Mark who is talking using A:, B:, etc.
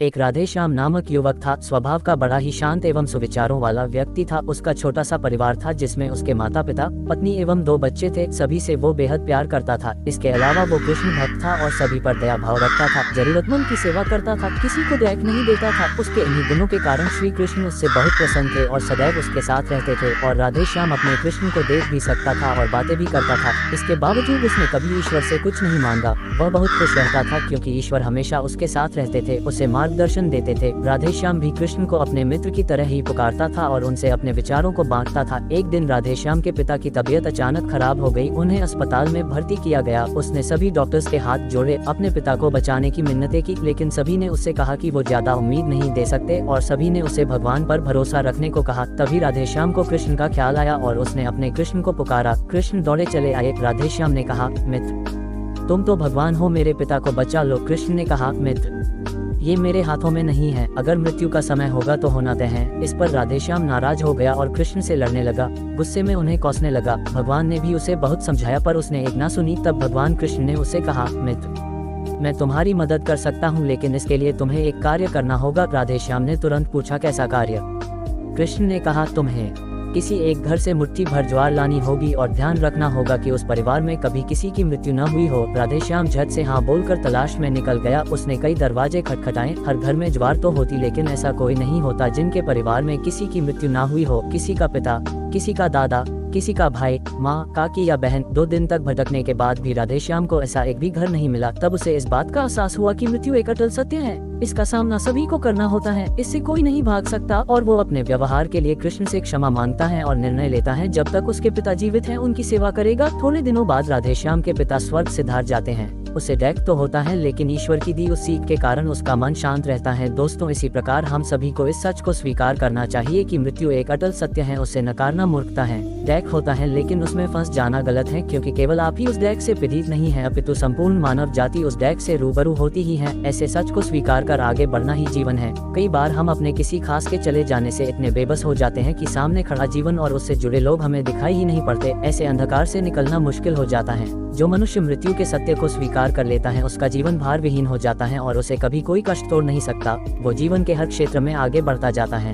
A: एक राधेश्याम नामक युवक था। स्वभाव का बड़ा ही शांत एवं सुविचारों वाला व्यक्ति था। उसका छोटा सा परिवार था जिसमें उसके माता पिता, पत्नी एवं 2 बच्चे थे। सभी से वो बेहद प्यार करता था। इसके अलावा वो कृष्ण भक्त था और सभी पर दया भाव रखता था। जरूरतमंद की सेवा करता था, किसी को देख नहीं देता था। उसके इन्हीं गुणों के कारण श्री कृष्ण उससे बहुत प्रसन्न थे और सदैव उसके साथ रहते थे। और राधेश्याम अपने कृष्ण को देख भी सकता था और बातें भी करता था। इसके बावजूद उसने कभी ईश्वर से कुछ नहीं मांगा। वह बहुत खुश रहता था क्योंकि ईश्वर हमेशा उसके साथ रहते थे, उसे मार्गदर्शन देते थे। राधेश्याम भी कृष्ण को अपने मित्र की तरह ही पुकारता था और उनसे अपने विचारों को बांटता था। एक दिन राधेश्याम के पिता की तबीयत अचानक खराब हो गई। उन्हें अस्पताल में भर्ती किया गया। उसने सभी डॉक्टर्स के हाथ जोड़े, अपने पिता को बचाने की मिन्नतें की, लेकिन सभी ने उससे कहा कि वो ज्यादा उम्मीद नहीं दे सकते और सभी ने उसे भगवान पर भरोसा रखने को कहा। तभी राधेश्याम को कृष्ण का ख्याल आया और उसने अपने कृष्ण को पुकारा। कृष्ण दौड़े चले आए। राधेश्याम ने कहा, मित्र तुम तो भगवान हो, मेरे पिता को बचा लो। कृष्ण ने कहा, मित्र ये मेरे हाथों में नहीं है, अगर मृत्यु का समय होगा तो होना तय है। इस पर राधेश्याम नाराज हो गया और कृष्ण से लड़ने लगा। गुस्से में उन्हें कोसने लगा। भगवान ने भी उसे बहुत समझाया पर उसने एक ना सुनी। तब भगवान कृष्ण ने उसे कहा, मित्र मैं तुम्हारी मदद कर सकता हूँ, लेकिन इसके लिए तुम्हें एक कार्य करना होगा। राधेश्याम ने तुरंत पूछा, कैसा कार्य? कृष्ण ने कहा, तुम्हें किसी एक घर से मुट्ठी भर ज्वार लानी होगी और ध्यान रखना होगा कि उस परिवार में कभी किसी की मृत्यु न हुई हो। राधेश्याम झट से हाँ बोलकर तलाश में निकल गया। उसने कई दरवाजे खटखटाए। हर घर में ज्वार तो होती, लेकिन ऐसा कोई नहीं होता जिनके परिवार में किसी की मृत्यु न हुई हो। किसी का पिता, किसी का दादा, किसी का भाई, माँ, काकी या बहन। 2 दिन तक भटकने के बाद भी राधेश्याम को ऐसा एक भी घर नहीं मिला। तब उसे इस बात का एहसास हुआ कि मृत्यु एक अटल सत्य है, इसका सामना सभी को करना होता है, इससे कोई नहीं भाग सकता। और वो अपने व्यवहार के लिए कृष्ण से क्षमा मांगता है और निर्णय लेता है जब तक उसके पिता जीवित हैं उनकी सेवा करेगा। थोड़े दिनों बाद राधेश्याम के पिता स्वर्ग सिधार जाते हैं। उसे डैक तो होता है, लेकिन ईश्वर की दी उस सीख के कारण उसका मन शांत रहता है। दोस्तों, इसी प्रकार हम सभी को इस सच को स्वीकार करना चाहिए कि मृत्यु एक अटल सत्य है। उसे नकारना मूर्खता है। डैक होता है लेकिन उसमें फंस जाना गलत है, क्योंकि केवल आप ही उस डैक से पीड़ित नहीं है, अपितु संपूर्ण मानव जाति उस डैक से रूबरू होती ही है। ऐसे सच को स्वीकार कर आगे बढ़ना ही जीवन है। कई बार हम अपने किसी खास के चले जाने से इतने बेबस हो जाते हैं कि सामने खड़ा जीवन और उससे जुड़े लोग हमें दिखाई ही नहीं पड़ते। ऐसे अंधकार से निकलना मुश्किल हो जाता है। जो मनुष्य मृत्यु के सत्य को स्वीकार कर लेता है उसका जीवन भार विहीन हो जाता है और उसे कभी कोई कष्ट तोड़ नहीं सकता। वो जीवन के हर क्षेत्र में आगे बढ़ता जाता है।